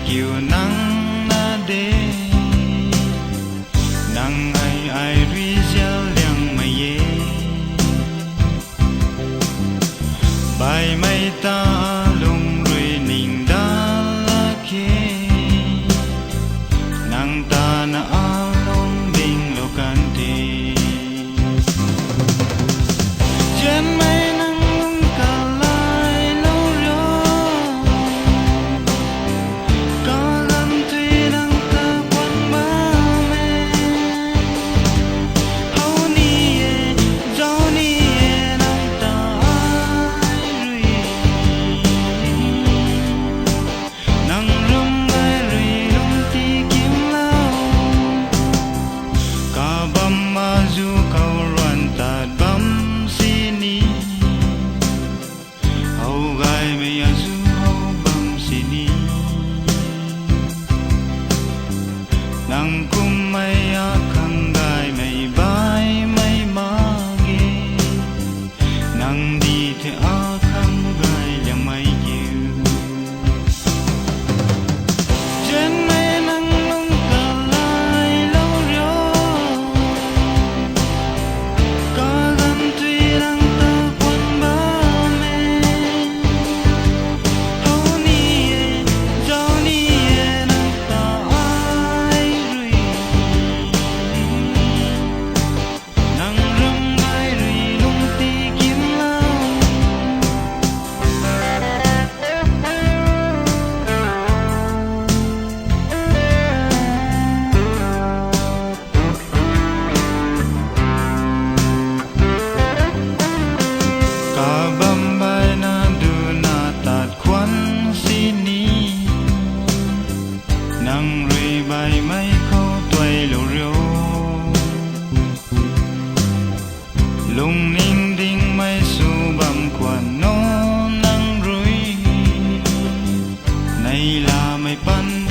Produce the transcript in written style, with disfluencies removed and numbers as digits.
kiều nắng na đê nắng ai ri gieo liang mây ye bài mây ta lung rui ninh đa la kê nắng ta na a long ding lo can ti trên mây nắng lung cả lại lâu rồi có gần tuy nắng ta quăng ba mẹ hầu ni ye dấu ni ye nắng ta ai rui nắng rung ai rui lung ti kiếm lao cả băm ma du cầu loan ta băm hầu gai mây du hầu băm sini nang kum mây khang gai mây bay mây mage nang đi the a khang gai yang mây chiu trên mây nang lung cả lại lâu rồi có gần tuy nắng ta quăng ba mẹ hầu ni ye dấu ni ye nắng ta ai rui nắng rung ai rui lung ti kiếm lao cả băm bay na du na tạt khuân sini nang rui bay mây khâu tuay lù riu lung ninh đinh mây su băm quan nô nang rui này là mây pan